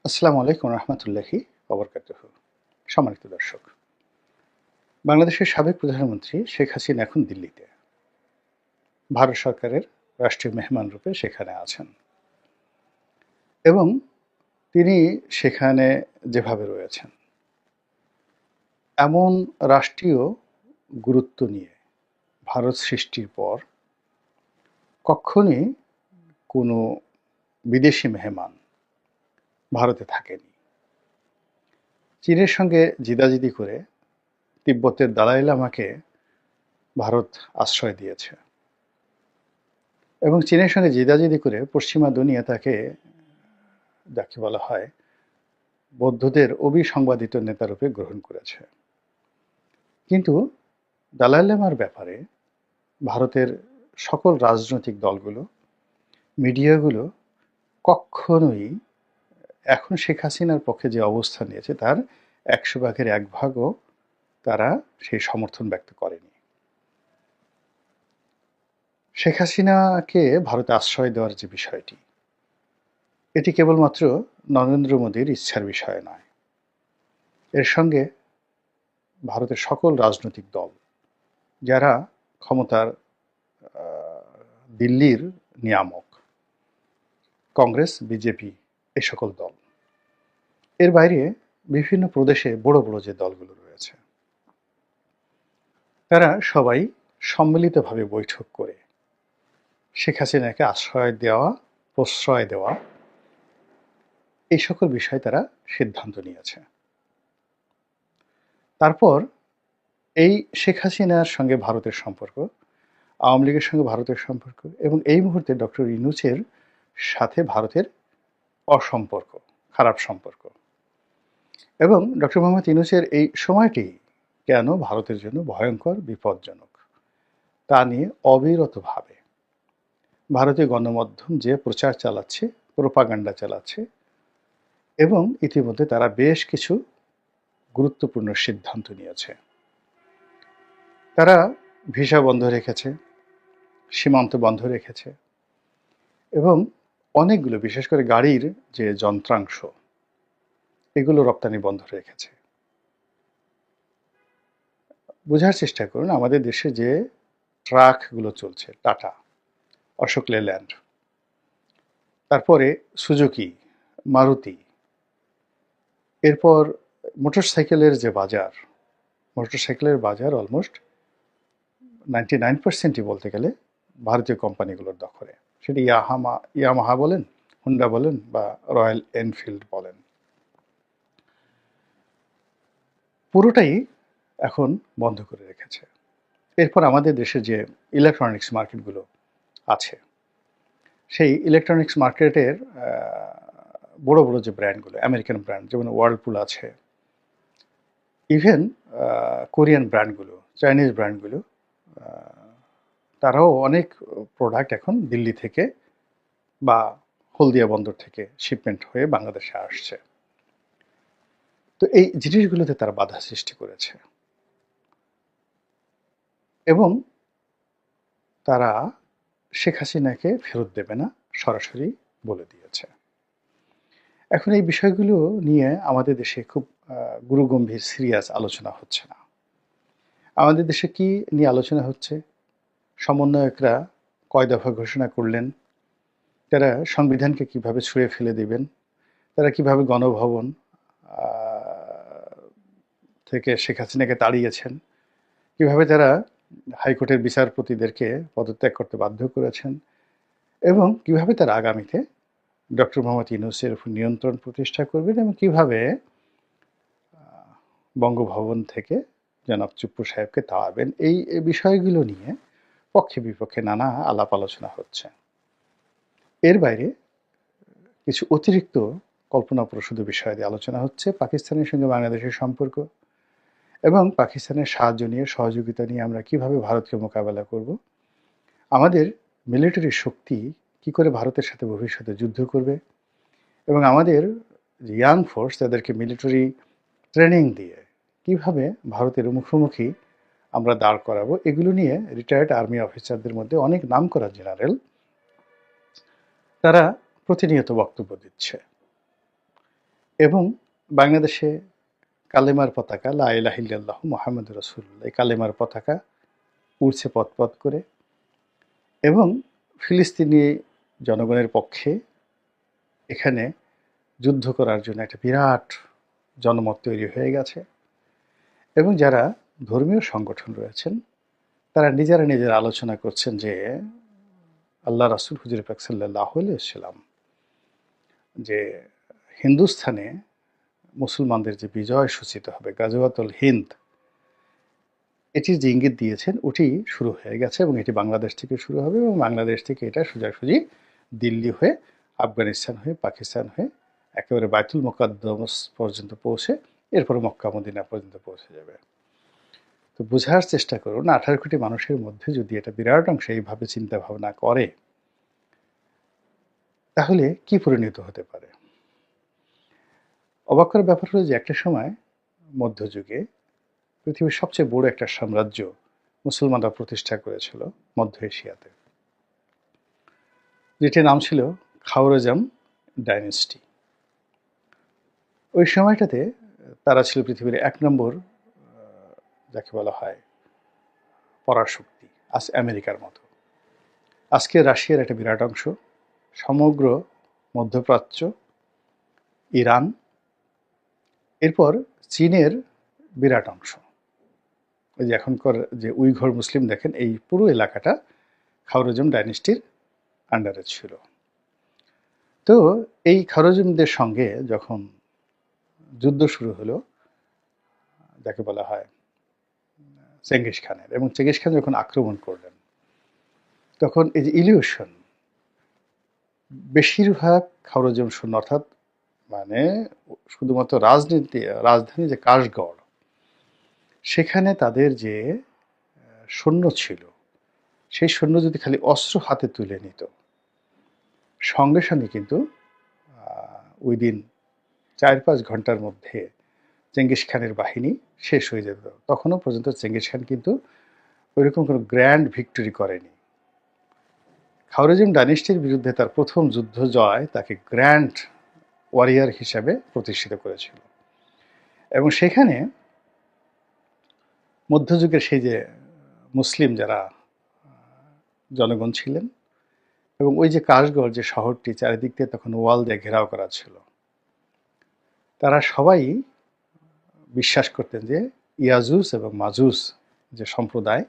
আসসালামু আলাইকুম রহমতুল্লাহি ওবরকাতুহু। সম্মানিত দর্শক, বাংলাদেশের সাবেক প্রধানমন্ত্রী শেখ হাসিনা এখন দিল্লিতে ভারত সরকারের রাষ্ট্রীয় মেহমান রূপে সেখানে আছেন এবং তিনি সেখানে যেভাবে রয়েছেন এমন রাষ্ট্রীয় গুরুত্ব নিয়ে ভারত সৃষ্টির পর কখনই কোনো বিদেশি মেহমান ভারতে থাকেনি। চীনের সঙ্গে জিদাজিদি করে তিব্বতের দালাই লামাকে ভারত আশ্রয় দিয়েছে এবং চীনের সঙ্গে জিদাজিদি করে পশ্চিমা দুনিয়া তাকে, যাকে বলা হয়, বৌদ্ধদের অবিসংবাদিত নেতারূপে গ্রহণ করেছে। কিন্তু দালাই লামার ব্যাপারে ভারতের সকল রাজনৈতিক দলগুলো, মিডিয়াগুলো কখনোই এখন শেখ হাসিনার পক্ষে যে অবস্থান নিয়েছে তার 100 ভাগের 1 ভাগও তারা সেই সমর্থন ব্যক্ত করেনি। শেখ হাসিনাকে ভারতে আশ্রয় দেওয়ার যে বিষয়টি, এটি কেবলমাত্র নরেন্দ্র মোদীর ইচ্ছার বিষয় নয়। এর সঙ্গে ভারতের সকল রাজনৈতিক দল, যারা ক্ষমতার দিল্লির নিয়ামক, কংগ্রেস, বিজেপি, এই সকল দল, এর বাইরে বিভিন্ন প্রদেশে বড় বড় যে দলগুলো রয়েছে, তারা সবাই সম্মিলিতভাবে বৈঠক করে শেখ হাসিনাকে আশ্রয় দেওয়া, প্রশ্রয় দেওয়া, এই সকল বিষয়ে তারা সিদ্ধান্ত নিয়েছে। তারপর এই শেখ হাসিনার সঙ্গে ভারতের সম্পর্ক, আওয়ামী লীগের সঙ্গে ভারতের সম্পর্ক এবং এই মুহূর্তে ডক্টর ইউনূসের সাথে ভারতের অসম্পর্ক, খারাপ সম্পর্ক, এবং ডক্টর মোহাম্মদ ইউনূসের এই সময়টি কেন ভারতের জন্য ভয়ঙ্কর, বিপজ্জনক, তা নিয়ে অবিরতভাবে ভারতীয় গণমাধ্যম যে প্রচার চালাচ্ছে, প্রোপাগান্ডা চালাচ্ছে, এবং ইতিমধ্যে তারা বেশ কিছু গুরুত্বপূর্ণ সিদ্ধান্ত নিয়েছে। তারা ভিসা বন্ধ রেখেছে, সীমান্ত বন্ধ রেখেছে এবং অনেকগুলো, বিশেষ করে গাড়ির যে যন্ত্রাংশ, এগুলো রপ্তানি বন্ধ রেখেছে। বোঝার চেষ্টা করুন, আমাদের দেশে যে ট্রাকগুলো চলছে, টাটা, অশোক লেল্যান্ড, তারপরে সুজুকি, মারুতি, এরপর মোটরসাইকেলের যে বাজার, মোটরসাইকেলের বাজার অলমোস্ট 99%ই বলতে গেলে ভারতীয় কোম্পানিগুলোর দখলে। সেটি ইয়ামাহা বলেন, হুন্ডা বলেন বা রয়্যাল এনফিল্ড বলেন, পুরোটাই এখন বন্ধ করে রেখেছে। এরপর আমাদের দেশে যে ইলেকট্রনিক্স মার্কেটগুলো আছে, সেই ইলেকট্রনিক্স মার্কেটের বড় বড় যে ব্র্যান্ডগুলো, আমেরিকান ব্র্যান্ড যেমন ওয়ার্লপুল আছে, ইভেন কোরিয়ান ব্র্যান্ডগুলো, চাইনিজ ব্র্যান্ডগুলো, তারাও অনেক প্রোডাক্ট এখন দিল্লি থেকে বা হলদিয়া বন্দর থেকে শিপমেন্ট হয়ে বাংলাদেশে আসছে। তো এই জিনিসগুলোতে তারা বাধা সৃষ্টি করেছে এবং তারা শেখ হাসিনাকে ফেরত দেবে না, সরাসরি বলে দিয়েছে। এখন এই বিষয়গুলো নিয়ে আমাদের দেশে খুব গুরুগম্ভীর সিরিয়াস আলোচনা হচ্ছে না। আমাদের দেশে কি নিয়ে আলোচনা হচ্ছে? সমন্বয়করা কয় দফা ঘোষণা করলেন, তারা সংবিধানকে কিভাবে ছুঁড়ে ফেলে দিবেন, তারা কিভাবে গণভবন থেকে শেখ হাসিনাকে তাড়িয়েছেন, কিভাবে তারা হাইকোর্টের বিচারপতিদেরকে পদত্যাগ করতে বাধ্য করেছেন, এবং কিভাবে তারা আগামীতে ডক্টর মোহাম্মদ ইউনূসের উপর নিয়ন্ত্রণ প্রতিষ্ঠা করবেন এবং কিভাবে বঙ্গভবন থেকে জনাব চুপ্পু সাহেবকে তাড়াবেন। এই বিষয়গুলো নিয়ে পক্ষে বিপক্ষে নানা আলাপ আলোচনা হচ্ছে। এর বাইরে কিছু অতিরিক্ত কল্পনাপ্রসূত বিষয় নিয়ে আলোচনা হচ্ছে। পাকিস্তানের সঙ্গে বাংলাদেশের সম্পর্ক এবং পাকিস্তানের সাহায্য নিয়ে, সহযোগিতা নিয়ে আমরা কিভাবে ভারতকে মোকাবেলা করব, আমাদের মিলিটারি শক্তি কি করে ভারতের সাথে ভবিষ্যতে যুদ্ধ করবে, এবং আমাদের ইয়াং ফোর্স তাদেরকে মিলিটারি ট্রেনিং দিয়ে কিভাবে ভারতের মুখোমুখি আমরা দাঁড় করাবো, এগুলো নিয়ে রিটায়ার্ড আর্মি অফিসারদের মধ্যে অনেক নামকরা জেনারেল তারা প্রতিনিয়ত বক্তব্য দিচ্ছে। এবং বাংলাদেশে কালেমার পতাকা লা ইলাহা ইল্লাল্লাহু মুহাম্মাদুর রাসূলুল্লাহ, এই কালেমার পতাকা উড়ছে পথ করে, এবং ফিলিস্তিনি জনগণের পক্ষে এখানে যুদ্ধ করার জন্য একটা বিরাট জনমত তৈরি হয়ে গেছে। এবং যারা ধর্মীয় সংগঠন রয়েছেন তারা নিজেরা আলোচনা করছেন যে আল্লাহ রাসূল হুজুর পাক সাল্লাল্লাহু আলাইহি ওয়াসাল্লাম যে হিন্দুস্থানে মুসলমানদের যে বিজয় সূচিত হবে, গাজওয়াতুল হিন্দ, এটির যে ইঙ্গিত দিয়েছেন ওটি শুরু হয়ে গেছে, এবং এটি বাংলাদেশ থেকে শুরু হবে, এবং বাংলাদেশ থেকে এটা সোজাসুজি দিল্লি হয়ে, আফগানিস্তান হয়ে, পাকিস্তান হয়ে একেবারে বাইতুল মুকাদ্দাস পর্যন্ত পৌঁছে এরপরে মক্কা মদিনা পর্যন্ত পৌঁছে যাবে। তো বোঝার চেষ্টা করুন, 18 কোটি মানুষের মধ্যে যদি এটা বিরাট অংশ এইভাবে চিন্তা ভাবনা করে তাহলে কি পরিণত হতে পারে। অবাক করার ব্যাপার হলো যে একটা সময় মধ্যযুগে পৃথিবীর সবচেয়ে বড় একটা সাম্রাজ্য মুসলমানরা প্রতিষ্ঠা করেছিল মধ্য এশিয়াতে, যেটির নাম ছিল খাওয়ারজাম ডাইনেস্টি। ওই সময়টাতে তারা ছিল পৃথিবীর 1 নম্বর যাকে বলা হয় পরাশক্তি, আজ আমেরিকার মতো। আজকে রাশিয়ার একটা বিরাট অংশ, সমগ্র মধ্যপ্রাচ্য, ইরান, এরপর চীনের বিরাট অংশ। ওই যে এখনকার যে উইঘর মুসলিম দেখেন, এই পুরো এলাকাটা খাওয়ারজাম ডাইনেস্টির আন্ডারে ছিল। তো এই খাওয়ারজামদের সঙ্গে যখন যুদ্ধ শুরু হলো, যাকে বলা হয় চেঙ্গিস খানের, এবং চেঙ্গিস খান যখন আক্রমণ করলেন তখন এই যে ইলিউশন, বেশিরভাগ খাওয়ারজাম সৈন্য, অর্থাৎ মানে শুধুমাত্র রাজধানী যে কাশগড়, সেখানে তাদের যে সৈন্য ছিল সেই সৈন্য যদি খালি অস্ত্র হাতে তুলে নিত, সঙ্গে সঙ্গে কিন্তু উইদিন 4-5 ঘন্টার মধ্যে চেঙ্গিস খানের বাহিনী শেষ হয়ে যেত। তখনও পর্যন্ত চেঙ্গিস খান কিন্তু ওইরকম কোনো গ্র্যান্ড ভিক্টরি করেনি। খাওয়ারজাম ডাইনেস্টির বিরুদ্ধে তার প্রথম যুদ্ধ জয় তাকে গ্র্যান্ড ওয়ারিয়ার হিসাবে প্রতিষ্ঠিত করেছিল। এবং সেখানে মধ্যযুগের সেই যে মুসলিম যারা জনগণ ছিলেন, এবং ওই যে কাশগড় যে শহরটি চারিদিক দিয়ে তখন ওয়াল দিয়ে ঘেরাও করা ছিল, তারা সবাই বিশ্বাস করতেন যে ইয়াজুজ এবং মাজুজ যে সম্প্রদায়,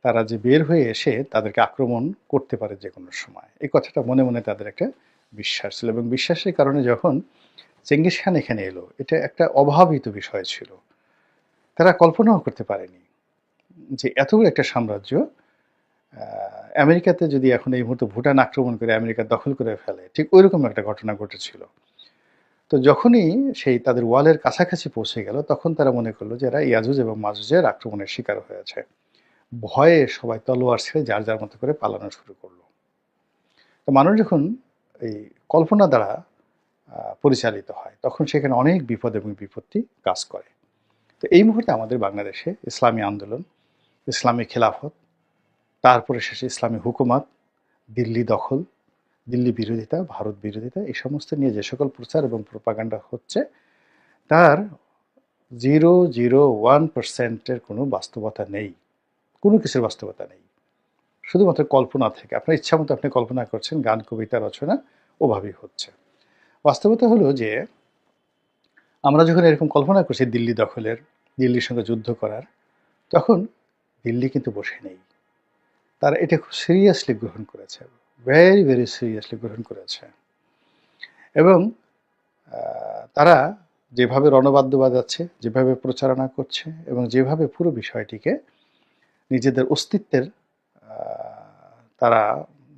তারা যে বের হয়ে এসে তাদেরকে আক্রমণ করতে পারে যে কোনো সময়। এই কথাটা মনে মনে তাদের একটা বিশ্বাস ছিল, এবং বিশ্বাসের কারণে যখন চেঙ্গিস খান এখানে এলো, এটা একটা অভাবিত বিষয় ছিল। তারা কল্পনাও করতে পারেনি যে এতগুলো একটা সাম্রাজ্য, আমেরিকাতে যদি এখন এই মুহূর্তে ভুটান আক্রমণ করে আমেরিকা দখল করে ফেলে, ঠিক ওইরকম একটা ঘটনা ঘটেছিল। তো যখনই সেই তাদের ওয়ালের কাছাকাছি পৌঁছে গেল, তখন তারা মনে করলো যে এরা ইয়াজুজ এবং মাজুজের আক্রমণের শিকার হয়েছে। ভয়ে সবাই তলোয়ার ছেড়ে যার যার মতো করে পালানো শুরু করলো। তো মানুষ যখন এই কল্পনা দ্বারা পরিচালিত হয়, তখন সেখানে অনেক বিপদ এবং বিপত্তি কাজ করে। তো এই মুহূর্তে আমাদের বাংলাদেশে ইসলামী আন্দোলন, ইসলামী খেলাফত, তারপরে শেষে ইসলামী হুকুমাত, দিল্লি দখল, দিল্লি বিরোধিতা, ভারত বিরোধিতা, এই সমস্ত নিয়ে যে সকল প্রচার এবং প্রোপাগান্ডা হচ্ছে, তার 0.01% কোনো বাস্তবতা নেই, কোনো কিছুর বাস্তবতা নেই, শুধুমাত্র কল্পনা থেকে। আপনার ইচ্ছা মতো আপনি কল্পনা করছেন, গান কবিতা রচনা ওভাবেই হচ্ছে। বাস্তবতা হলো যে আমরা যখন এরকম কল্পনা করছি দিল্লি দখলের, দিল্লির সঙ্গে যুদ্ধ করার, তখন দিল্লি কিন্তু বসে নেই। তারা এটা খুব সিরিয়াসলি গ্রহণ করেছে, ভেরি ভেরি সিরিয়াসলি গ্রহণ করেছে। এবং তারা যেভাবে রণবাদ্য বাজাচ্ছে, যেভাবে প্রচারণা করছে, এবং যেভাবে পুরো বিষয়টিকে নিজেদের অস্তিত্বের তারা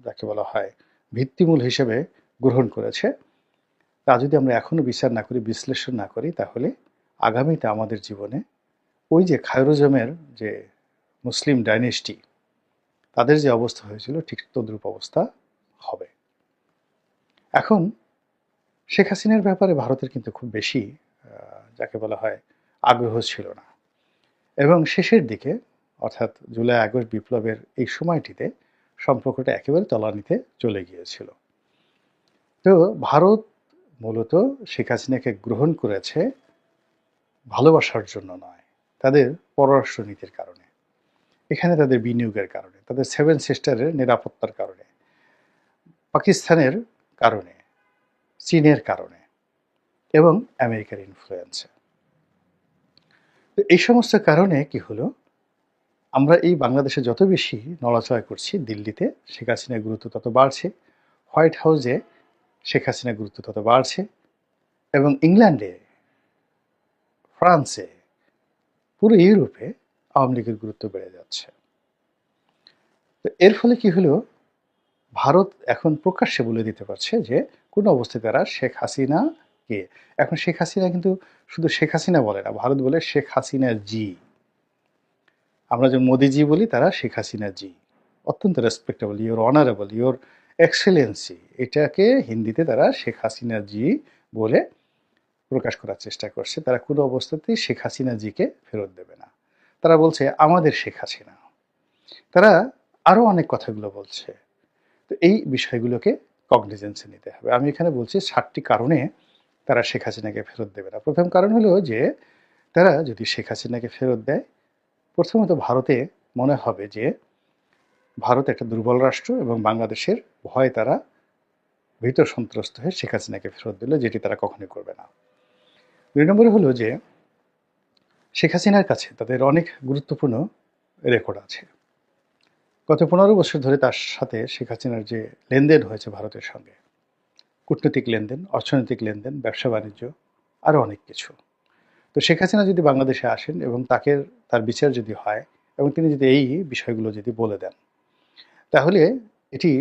যাকে বলা হয় ভিত্তিমূল হিসেবে গ্রহণ করেছে, তা যদি আমরা এখনও বিচার না করি, বিশ্লেষণ না করি, তাহলে আগামীতে আমাদের জীবনে ওই যে খায়রুজমের যে মুসলিম ডাইনেস্টি, তাদের যে অবস্থা হয়েছিল ঠিক তদ্রূপ অবস্থা হবে। এখন শেখ হাসিনার ব্যাপারে ভারতের কিন্তু খুব বেশি যাকে বলা হয় আগ্রহ ছিল না, এবং শেষের দিকে অর্থাৎ জুলাই আগস্ট বিপ্লবের এই সময়টিতে সম্পর্কটা একেবারে তলানিতে চলে গিয়েছিল। তো ভারত মূলত শেখ হাসিনাকে গ্রহণ করেছে ভালোবাসার জন্য নয়, তাদের পররাষ্ট্রনীতির কারণে, এখানে তাদের বিনিয়োগের কারণে, তাদের সেভেন সিস্টারের নিরাপত্তার কারণে, পাকিস্তানের কারণে, চীনের কারণে এবং আমেরিকার ইনফ্লুয়েন্সে। তো এই সমস্ত কারণে কি হলো, আমরা এই বাংলাদেশে যত বেশি নড়াচড়া করছি, দিল্লিতে শেখ হাসিনার গুরুত্ব তত বাড়ছে, হোয়াইট হাউসে শেখ হাসিনার গুরুত্ব তত বাড়ছে, এবং ইংল্যান্ডে, ফ্রান্সে, পুরো ইউরোপে আওয়ামী লীগের গুরুত্ব বেড়ে যাচ্ছে। তো এর ফলে কি হলো, ভারত এখন প্রকাশ্যে বলে দিতে পারছে যে কোনো অবস্থায় তারা শেখ হাসিনা কে, এখন শেখ হাসিনা কিন্তু শুধু শেখ হাসিনা বলে না, ভারত বলে শেখ হাসিনা জি। আমরা যে মোদিজি বলি, তারা শেখ হাসিনা জি, অত্যন্ত respectable, your honourable, your Excellency, এটাকে হিন্দিতে তারা শেখ হাসিনা জি বলে প্রকাশ করার চেষ্টা করছে। তারা কোনো অবস্থাতেই শেখ হাসিনা জিকে ফেরত দেবে না। তারা বলছে আমাদের শেখ হাসিনা। তারা আরও অনেক কথাগুলো বলছে। তো এই বিষয়গুলোকে কগনিজেন্সে নিতে হবে। আমি এখানে বলছি 7টি কারণে তারা শেখ হাসিনাকে ফেরত দেবে না। প্রথম কারণ হলো যে তারা যদি শেখ হাসিনাকে ফেরত দেয়, প্রথমত ভারতে মনে হবে যে ভারত একটা দুর্বল রাষ্ট্র এবং বাংলাদেশের ভয়ে তারা ভীত সন্ত্রস্ত হয়ে শেখ হাসিনাকে ফেরত দিল, যেটি তারা কখনোই করবে না। 2 নম্বরে হলো যে শেখ হাসিনার কাছে তাদের অনেক গুরুত্বপূর্ণ রেকর্ড আছে। গত 15 বছর ধরে তার সাথে শেখ হাসিনার যে লেনদেন হয়েছে ভারতের সঙ্গে, কূটনৈতিক লেনদেন, অর্থনৈতিক লেনদেন, ব্যবসা বাণিজ্য, আরও অনেক কিছু। তো শেখ হাসিনা যদি বাংলাদেশে আসেন এবং তার বিচার যদি হয় এবং তিনি যদি এই বিষয়গুলো যদি বলে দেন, তাহলে এটি